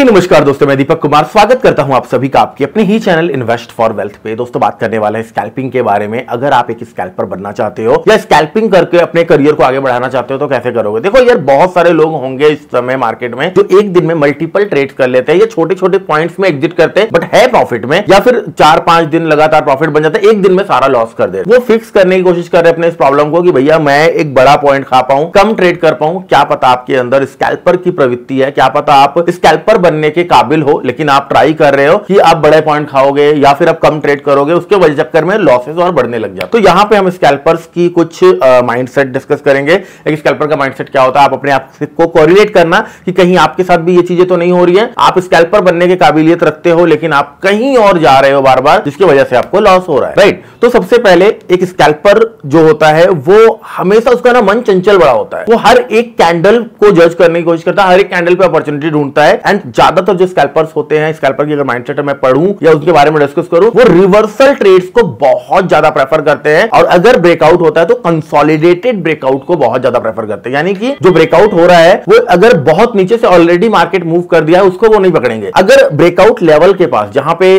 नमस्कार दोस्तों, मैं दीपक कुमार स्वागत करता हूं आप सभी का आपके अपने ही चैनल इन्वेस्ट फॉर वेल्थ पे। दोस्तों बात करने वाला है स्कैल्पिंग के बारे में। अगर आप एक स्कैल्पर बनना चाहते हो या स्कैल्पिंग करके अपने करियर को आगे बढ़ाना चाहते हो तो कैसे करोगे। देखो यार, बहुत सारे लोग होंगे इस समय मार्केट में जो एक दिन में मल्टीपल ट्रेड कर लेते हैं या छोटे छोटे पॉइंट्स में एग्जिट करते हैं बट है प्रॉफिट में, या फिर 4-5 दिन लगातार प्रॉफिट बन जाता है, एक दिन में सारा लॉस कर दे। वो फिक्स करने की कोशिश कर रहे हैं अपने इस प्रॉब्लम को कि भैया मैं एक बड़ा पॉइंट खा पाऊं, कम ट्रेड कर पाऊं। क्या पता आपके अंदर स्कैल्पर की प्रवृत्ति है, क्या पता आप स्कैल्पर बनने के काबिल हो, लेकिन आप ट्राई कर रहे हो कि आप बड़े पॉइंट खाओगे या फिर आप कम ट्रेड करोगे, उसके वजह चक्कर में लॉसेस और बढ़ने लग जाते। तो यहां पे हम स्कैल्पर्स की कुछ माइंडसेट डिस्कस करेंगे। एक स्कैल्पर का माइंडसेट क्या होता है, आप अपने आप को कोरिलेट करना कि कहीं आपके साथ भी ये चीजें तो नहीं हो रही है। आप स्कैल्पर बनने की काबिलियत रखते हो लेकिन आप कहीं और जा रहे हो बार बार, जिसकी वजह से आपको लॉस हो रहा है, राइट। तो सबसे पहले एक स्कैल्पर जो होता है वो हमेशा उसका ना मन चंचल बड़ा होता है। वो हर एक कैंडल को जज करने की कोशिश करता है, हर एक कैंडल पे अपॉर्चुनिटी ढूंढता है। एंड ज्यादातर जो स्कैल्पर्स होते हैं, स्कैल्पर की अगर माइंडसेट मैं पढ़ूं या उसके बारे में डिस्कस करूं, वो रिवर्सल ट्रेड्स को बहुत ज्यादा प्रेफर करते हैं। और अगर ब्रेकआउट होता है तो कंसोलिडेटेड ब्रेकआउट को बहुत ज्यादा प्रेफर करते हैं। यानी कि जो ब्रेकआउट हो रहा है वो अगर बहुत नीचे से ऑलरेडी मार्केट मूव कर दिया है उसको वो नहीं पकड़ेंगे। अगर ब्रेकआउट लेवल के पास जहां पे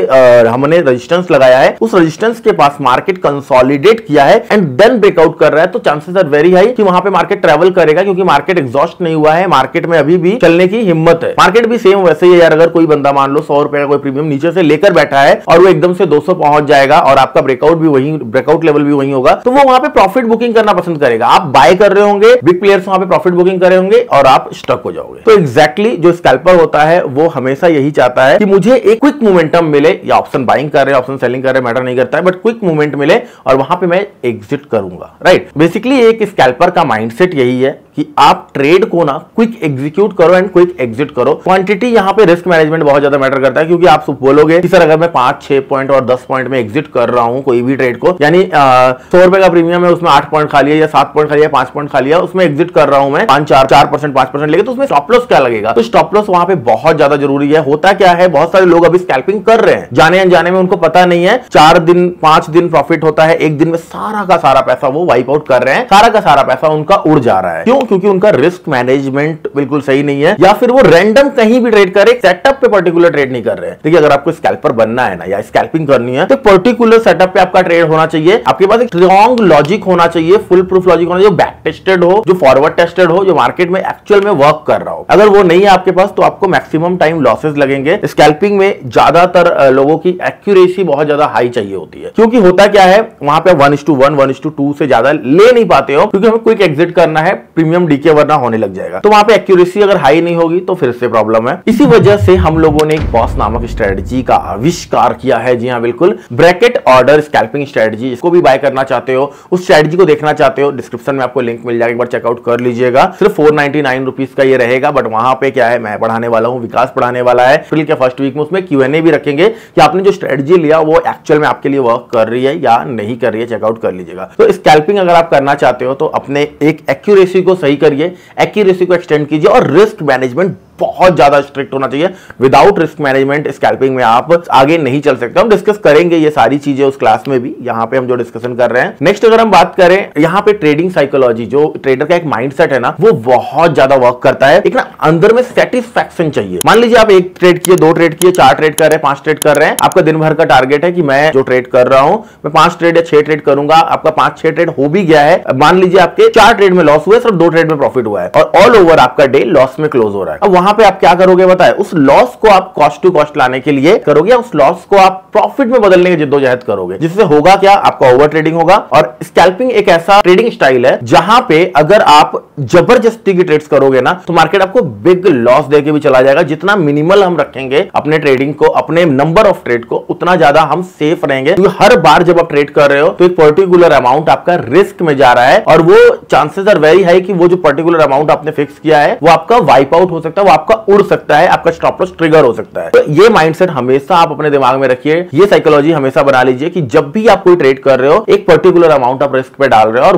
हमने रेजिस्टेंस लगाया है, उस रेजिस्टेंस के पास मार्केट कंसोलिडेट किया है एंड देन ब्रेकआउट कर रहा है, तो चांसेस आर वेरी हाई कि वहां पे मार्केट ट्रेवल करेगा, क्योंकि मार्केट एग्जॉस्ट नहीं हुआ है, मार्केट में अभी भी चलने की हिम्मत है। मार्केट भी सेम वैसे ही है यार। अगर कोई बंदा मान लो 100 रुपए का कोई प्रीमियम नीचे से लेकर बैठा है और वो एकदम से 200 पहुंच जाएगा और आपका ब्रेकआउट भी वही, ब्रेकआउट लेवल भी वही होगा, तो वो वहां पे प्रॉफिट बुकिंग करना पसंद करेगा। आप बाय कर रहे होंगे, बिग प्लेयर्स वहां पे प्रॉफिट बुकिंग कर रहे होंगे और आप स्टक हो जाओगे। तो एग्जैक्टली जो स्कैल्पर होता है वो हमेशा यही चाहता है कि मुझे एक क्विक मोमेंटम मिले, या ऑप्शन बाइंग कर रहे हैं ऑप्शन सेलिंग कर रहे हैं मैटर नहीं करता है, बट क्विक मूवमेंट मिले और वहां पे मैं एग्जिट करूंगा, राइट। बेसिकली एक स्कैल्पर का माइंडसेट यही है कि आप ट्रेड को ना क्विक एग्जीक्यूट करो एंड क्विक एग्जिट करो। क्वांटिटी यहां पे रिस्क मैनेजमेंट बहुत ज्यादा मैटर करता है, क्योंकि आप बोलोगे कि सर अगर मैं 5-6 पॉइंट और 10 पॉइंट में एग्जिट कर रहा हूं कोई भी ट्रेड को, यानी 100 रुपए का प्रीमियम है, उसमें 8 पॉइंट खा लिया या 7 पॉइंट खा लिया, 5 पॉइंट खा लिया, उसमें एग्जिट कर रहा हूं मैं 4% 5% लेके, तो उसमें स्टॉप लॉस क्या लगेगा। तो स्टॉप लॉस वहां पे बहुत ज्यादा जरूरी है। होता क्या है, बहुत सारे लोग अभी स्कैल्पिंग कर रहे हैं, जाने अनजाने में उनको पता नहीं है। 4 दिन 5 दिन प्रॉफिट होता है, एक दिन में सारा का सारा पैसा वो वाइप आउट कर रहे हैं, सारा का सारा पैसा उनका उड़ जा रहा है। क्यों? क्योंकि उनका रिस्क मैनेजमेंट बिल्कुल सही नहीं है, या फिर वो रैंडम कहीं भी ट्रेड कर रहे, सेटअप पे पर्टिकुलर ट्रेड नहीं कर रहे हैं। देखिए, अगर आपको स्कैल्पर बनना है ना या स्कैल्पिंग करनी है तो पर्टिकुलर सेटअप पे आपका ट्रेड होना चाहिए। आपके पास एक स्ट्रॉन्ग लॉजिक होना चाहिए, फुल प्रूफ लॉजिक होना चाहिए, जो बैक टेस्टेड हो, जो फॉरवर्ड टेस्टेड हो, जो मार्केट में एक्चुअल में वर्क कर रहा हो। अगर वो नहीं है आपके पास तो आपको मैक्सिमम टाइम लॉसेस लगेंगे। स्कैल्पिंग में ज्यादातर लोगों की एक्यूरेसी बहुत ज्यादा हाई चाहिए होती है, क्योंकि होता क्या है वहां पे 1:1 1:2 से ज्यादा ले नहीं पाते हो, क्योंकि हमें क्विक एग्जिट करना है, प्रीमियम डीके वरना होने लग जाएगा। तो वहां पे एक्यूरेसी अगर हाई नहीं होगी तो फिर से प्रॉब्लम है। इसी वजह से हम लोगों ने एक बॉस नामक स्ट्रेटजी का आविष्कार किया है। जी हां, बिल्कुल, ब्रैकेट ऑर्डर स्कैल्पिंग स्ट्रेटजी। इसको भी बाय करना चाहते हो, उस स्ट्रेटजी को देखना चाहते हो, डिस्क्रिप्शन में आपको लिंक मिल जाएगा, एक बार चेकआउट कर लीजिएगा। सिर्फ 499 रुपीज का ये रहेगा, बट वहां पे क्या है, मैं पढ़ाने वाला हूं, विकास पढ़ाने वाला है। फिर के फर्स्ट वीक में उसमें Q&A भी रखेंगे कि आपने जो स्ट्रेटजी लिया वो एक्चुअल में आपके लिए वर्क कर रही है या नहीं कर रही है, चेकआउट कर लीजिएगा। तो स्कैल्पिंग अगर आप करना चाहते हो तो अपने एक एक्यूरेसी को सही करिए, एक्यूरेसी को एक्सटेंड कीजिए, और रिस्क मैनेजमेंट बहुत ज्यादा स्ट्रिक्ट होना चाहिए। विदाउट रिस्क मैनेजमेंट स्कैल्पिंग में आप आगे नहीं चल सकते। हम डिस्कस करेंगे ये सारी चीजें उस क्लास में भी, यहां पे हम जो डिस्कशन कर रहे हैं। नेक्स्ट अगर हम बात करें यहां पे ट्रेडिंग साइकोलॉजी, जो ट्रेडर का एक माइंडसेट है ना, वो बहुत ज्यादा वर्क करता है। एक ना अंदर में सेटिस्फैक्शन चाहिए। मान लीजिए आप 1 ट्रेड किए, 2 ट्रेड किए, 4 ट्रेड कर रहे हैं, 5 ट्रेड कर रहे हैं। आपका दिन भर का टारगेट है कि मैं जो ट्रेड कर रहा हूं मैं 5 ट्रेड या 6 ट्रेड करूंगा। आपका 5-6 ट्रेड हो भी गया है। मान लीजिए आपके 4 ट्रेड में लॉस हुए, सिर्फ 2 ट्रेड में प्रॉफिट हुआ है, और ऑल ओवर आपका डे लॉस में क्लोज हो रहा है। अब वहां पे आप क्या करोगे बताए, उस लॉस को आप कॉस्ट टू कॉस्ट लाने के लिए करोगे, या उस लॉस को आप प्रॉफिट में बदलने की जिद्दोजहद करोगे, जिससे होगा क्या, आपका ओवर ट्रेडिंग होगा। और स्कैल्पिंग एक ऐसा ट्रेडिंग स्टाइल है जहां पे अगर आप जबरदस्ती की ट्रेड्स करोगे ना तो मार्केट आपको बिग लॉस देके भी चला जाएगा। जितना मिनिमल हम रखेंगे अपने ट्रेडिंग को, अपने नंबर ऑफ ट्रेड को, उतना ज्यादा हम सेफ रहेंगे। क्योंकि हर बार जब आप ट्रेड कर रहे हो तो एक पर्टिकुलर अमाउंट आपका रिस्क में जा रहा है, और वो चांसेस आर वेरी हाई कि वो जो पर्टिकुलर अमाउंट आपने फिक्स किया है वो आपका वाइप आउट हो सकता है, वो आपका उड़ सकता है, आपका स्टॉप लॉस ट्रिगर हो सकता है। तो ये माइंडसेट हमेशा आप अपने दिमाग में रखिए, ये साइकोलॉजी हमेशा बना लीजिए कि जब भी आप कोई ट्रेड कर रहे हो एक पर्टिकुलर अमाउंट आप रिस्क पे डाल रहे हो, और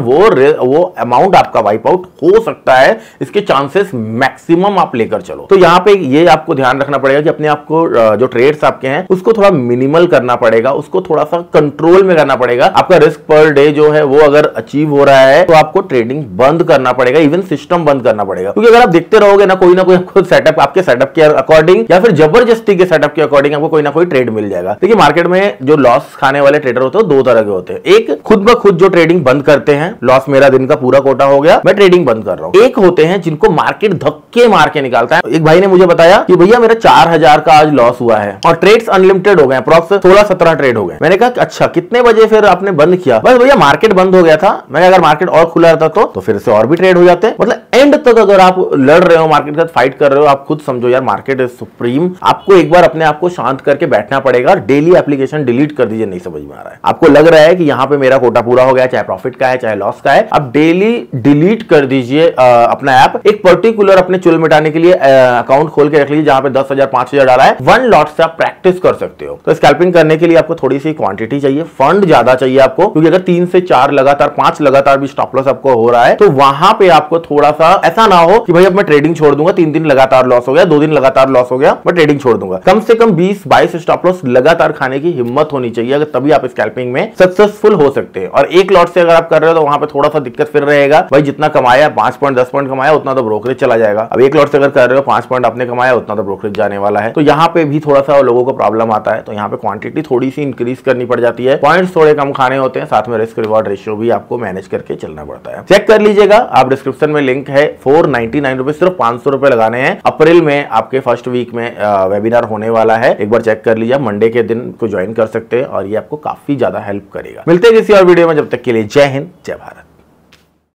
वो अमाउंट आपका वाइप आउट हो सकता है, इसके चांसेस मैक्सिमम आप लेकर चलो। तो यहां पे ये आपको ध्यान रखना पड़ेगा कि अपने आप को जो ट्रेड्स आपके हैं उसको थोड़ा मिनिमल करना पड़ेगा, उसको थोड़ा सा कंट्रोल में करना पड़ेगा। आपका रिस्क पर डे जो है वो अगर अचीव हो रहा है तो आपको ट्रेडिंग बंद करना पड़ेगा, इवन सिस्टम बंद करना पड़ेगा। क्योंकि अगर आप देखते रहोगे ना कोई आपको सेटअप, आपके सेटअप के अकॉर्डिंग या फिर जबरदस्ती के सेटअप के अकॉर्डिंग आपको कोई ना कोई ट्रेड मिल जाएगा। देखिए मार्केट में जो लॉस खाने वाले ट्रेडर होते हैं दो तरह के होते हैं। एक खुद ब खुद जो ट्रेडिंग बंद करते हैं, लॉस मेरा दिन का पूरा कोटा हो गया, मैं ट्रेडिंग बंद कर रहा हूं। एक होते हैं जिनको मार्केट धक्के मार के निकालता है। एक भाई ने मुझे बताया कि भैया मेरा 4000 का आज लॉस हुआ है और ट्रेड्स अनलिमिटेड हो गए, अप्रॉक्स 16-17 ट्रेड हो गए। मैंने कहा अच्छा कितने बजे फिर आपने बंद किया? बस भैया मार्केट बंद हो गया था। मैंने अगर मार्केट और खुला रहता तो फिर से और भी ट्रेड हो जाते। मतलब एंड तक अगर आप लड़ रहे हो, मार्केट के साथ फाइट कर रहे हो, आप खुद समझो यार मार्केट इज सुप्रीम। आपको एक बार अपने आप को शांत करके बैठना पड़ेगा। डेली एप्लीकेशन डिलीट कर दीजिए, नहीं समझ में आ रहा है, आपको लग रहा है कि यहां पे मेरा कोटा पूरा हो गया, चाहे प्रॉफिट का है चाहे लॉस का है, आप डेली डिलीट कर दीजिए अपना ऐप। एक पर्टिकुलर अपने चुल मिटाने के लिए अकाउंट खोल के रख लीजिए जहां पे 10,000 5,000 डाला है। 1 लॉट से आप प्रैक्टिस कर सकते हो। तो स्कैल्पिंग करने के लिए आपको थोड़ी सी क्वांटिटी चाहिए, फंड ज्यादा चाहिए आपको, क्योंकि अगर 3 से 4 लगातार 5 लगातार भी स्टॉप लॉस आपको हो रहा है तो वहां पे आपको थोड़ा सा ऐसा ना हो कि भाई अब मैं ट्रेडिंग छोड़ दूंगा, 3 दिन लगातार लॉस हो गया, 2 दिन लगातार लॉस हो गया, मैं ट्रेडिंग छोड़ दूंगा। कम से कम 20-22 स्टॉप लॉस लगातार खाने की हिम्मत होनी चाहिए, अगर तभी आप स्कैल्पिंग में सक्सेसफुल हो सकते हैं। और एक लॉट से अगर आप कर रहे हो तो वहां पे थोड़ा सा दिक्कत फिर रहेगा, भाई जितना कमाया 5 पॉइंट 10 पॉइंट कमाया उतना तो ब्रोकरेज चला जाएगा। अब एक लॉट से अगर कर रहे हो 5 पॉइंट आपने कमाया उतना तो ब्रोकरेज जाने वाला है। तो यहाँ पे भी थोड़ा सा लोगों को प्रॉब्लम आता है। तो यहाँ पे क्वांटिटी थोड़ी सी इंक्रीज करनी पड़ जाती है, पॉइंट्स थोड़े कम खाने होते हैं, साथ में रिस्क रिवॉर्ड रेशियो भी आपको मैनेज करके चलना पड़ता है। चेक कर लीजिएगा आप, डिस्क्रिप्शन में लिंक है। 499 रुपए, सिर्फ 500 रुपए लगाने हैं। अप्रैल में आपके फर्स्ट वीक में वेबिनार होने वाला है, एक बार चेक कर लीजिए। मंडे के दिन को ज्वाइन कर सकते हैं और ये आपको काफी ज्यादा हेल्प करेगा। मिलते हैं किसी और वीडियो में, जब तक के लिए जय हिंद जय भारत।